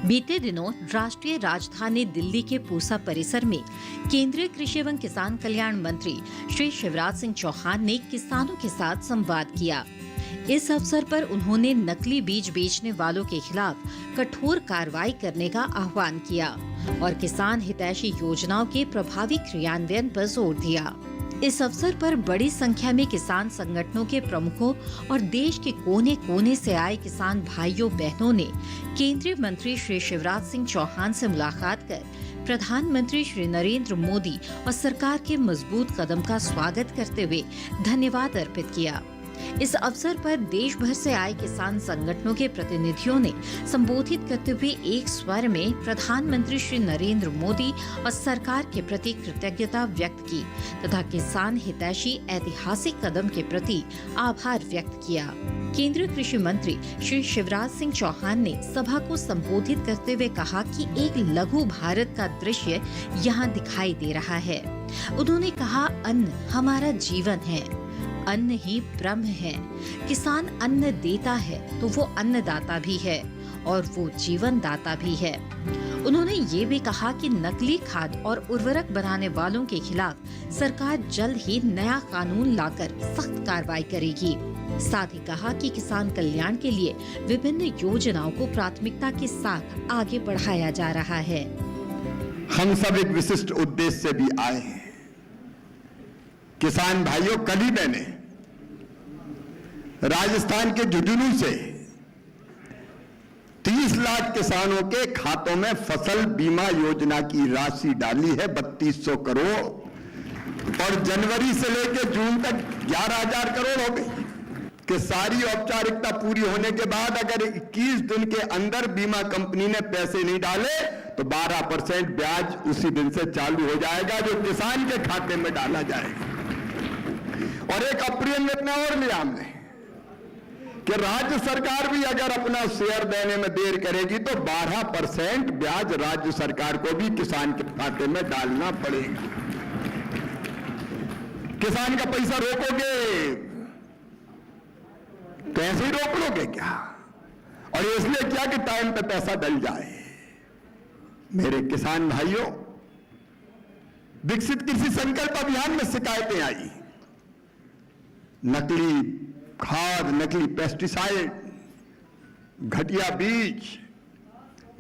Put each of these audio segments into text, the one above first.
बीते दिनों राष्ट्रीय राजधानी दिल्ली के पूसा परिसर में केंद्रीय कृषि एवं किसान कल्याण मंत्री श्री शिवराज सिंह चौहान ने किसानों के साथ संवाद किया। इस अवसर पर उन्होंने नकली बीज बेचने वालों के खिलाफ कठोर कार्रवाई करने का आह्वान किया और किसान हितैषी योजनाओं के प्रभावी क्रियान्वयन पर जोर दिया। इस अवसर पर बड़ी संख्या में किसान संगठनों के प्रमुखों और देश के कोने-कोने से आए किसान भाइयों बहनों ने केंद्रीय मंत्री श्री शिवराज सिंह चौहान से मुलाकात कर प्रधानमंत्री श्री नरेंद्र मोदी और सरकार के मजबूत कदम का स्वागत करते हुए धन्यवाद अर्पित किया। इस अवसर पर देश भर से आए किसान संगठनों के प्रतिनिधियों ने संबोधित करते हुए एक स्वर में प्रधानमंत्री श्री नरेंद्र मोदी और सरकार के प्रति कृतज्ञता व्यक्त की तथा किसान हितैषी ऐतिहासिक कदम के प्रति आभार व्यक्त किया। केंद्रीय कृषि मंत्री श्री शिवराज सिंह चौहान ने सभा को संबोधित करते हुए कहा कि एक लघु भारत का दृश्य यहाँ दिखाई दे रहा है। उन्होंने कहा, अन्न हमारा जीवन है, अन्न ही ब्रह्म है। किसान अन्न देता है तो वो अन्नदाता भी है और वो जीवन दाता भी है। उन्होंने ये भी कहा कि नकली खाद और उर्वरक बनाने वालों के खिलाफ सरकार जल्द ही नया कानून लाकर सख्त कार्रवाई करेगी। साथ ही कहा कि किसान कल्याण के लिए विभिन्न योजनाओं को प्राथमिकता के साथ आगे बढ़ाया जा रहा है। हम सब एक विशिष्ट उद्देश्य से भी आए हैं। किसान भाइयों, कल ही मैंने राजस्थान के झुंझुनू से 30 लाख किसानों के खातों में फसल बीमा योजना की राशि डाली है 3200 करोड़ और जनवरी से लेकर जून तक 11,000 करोड़ हो गई कि सारी औपचारिकता पूरी होने के बाद अगर 21 दिन के अंदर बीमा कंपनी ने पैसे नहीं डाले तो 12% ब्याज उसी दिन से चालू हो जाएगा जो किसान के खाते में डाला जाएगा। और एक अप्रिय निर्णय और लिया हमने कि राज्य सरकार भी अगर अपना शेयर देने में देर करेगी तो 12% ब्याज राज्य सरकार को भी किसान के खाते में डालना पड़ेगा। किसान का पैसा रोकोगे तो ऐसे ही रोक लोगे क्या? और इसलिए क्या कि टाइम पे पैसा डल जाए। मेरे किसान भाइयों, विकसित कृषि संकल्प अभियान में शिकायतें आई, नकली खाद, नकली पेस्टिसाइड, घटिया बीज।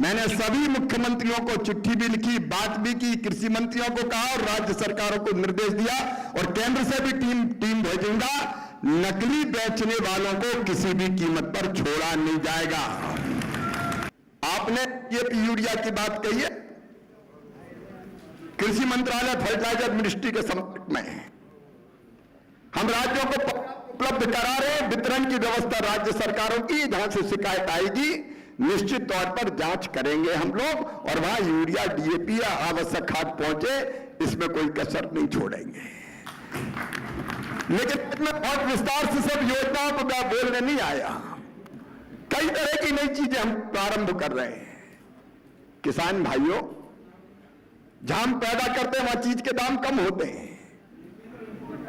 मैंने सभी मुख्यमंत्रियों को चिट्ठी भी लिखी, बात भी की, कृषि मंत्रियों को कहा और राज्य सरकारों को निर्देश दिया और केंद्र से भी टीम भेजूंगा। नकली बेचने वालों को किसी भी कीमत पर छोड़ा नहीं जाएगा। आपने ये यूरिया की बात कही है, कृषि मंत्रालय फर्टिलाइजर मिनिस्ट्री के संपर्क में है। हम राज्यों को उपलब्ध करा रहे हैं, वितरण की व्यवस्था राज्य सरकारों की। जहां से शिकायत आएगी निश्चित तौर पर जांच करेंगे हम लोग और वहां यूरिया, डीएपी या आवश्यक खाद पहुंचे, इसमें कोई कसर नहीं छोड़ेंगे। लेकिन मैं बहुत विस्तार से सब योजनाओं को मैं बोलने नहीं आया। कई तरह की नई चीजें हम प्रारंभ कर रहे हैं। किसान भाइयों, जहां हम पैदा करते हैं वहां चीज के दाम कम होते हैं।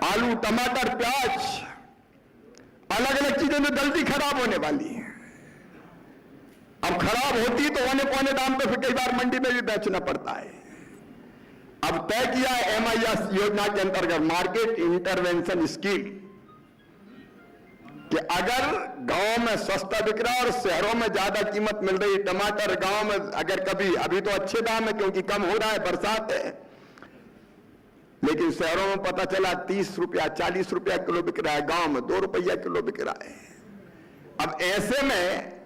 आलू, टमाटर, प्याज, अलग अलग चीजें तो जल्दी खराब होने वाली हैं। अब खराब होती तो होने पौने दाम पे फिर कई बार मंडी में भी बेचना पड़ता है। अब तय किया MIS योजना के अंतर्गत, मार्केट इंटरवेंशन स्कीम, कि अगर गांव में सस्ता बिक रहा और शहरों में ज्यादा कीमत मिल रही, टमाटर गांव में अगर कभी, अभी तो अच्छे दाम है क्योंकि कम हो रहा है, बरसात है, लेकिन शहरों में पता चला 30 रुपया 40 रुपया किलो बिक रहा है, गांव में 2 रुपया किलो बिक रहा है। अब ऐसे में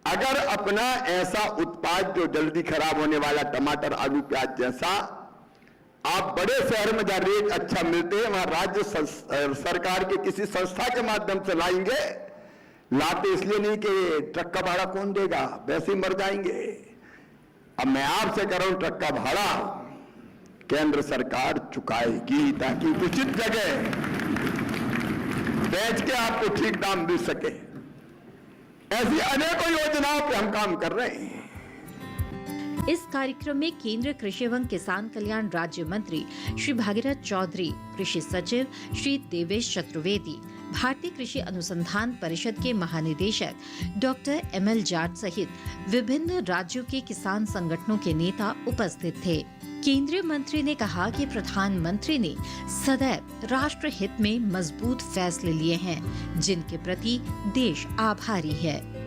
अगर अपना ऐसा उत्पाद जो जल्दी खराब होने वाला टमाटर, आलू, प्याज जैसा आप बड़े शहर में जहां रेट अच्छा मिलते हैं वहां राज्य सरकार के किसी संस्था के माध्यम से लाएंगे। लाते इसलिए नहीं कि ट्रक का भाड़ा कौन देगा, वैसे ही मर जाएंगे। अब मैं आपसे कह रहा हूं, ट्रक का भाड़ा केंद्र सरकार चुकाएगी ताकि उचित जगह बेच के आपको ठीक दाम मिल सके। ऐसी अनेकों योजनाओं पे हम काम कर रहे हैं। इस कार्यक्रम में केंद्रीय कृषि एवं किसान कल्याण राज्य मंत्री श्री भागीरथ चौधरी, कृषि सचिव श्री देवेश चतुर्वेदी, भारतीय कृषि अनुसंधान परिषद के महानिदेशक डॉक्टर ML जाट सहित विभिन्न राज्यों के किसान संगठनों के नेता उपस्थित थे। केंद्रीय मंत्री ने कहा कि प्रधानमंत्री ने सदैव राष्ट्र हित में मजबूत फैसले लिए हैं, जिनके प्रति देश आभारी है।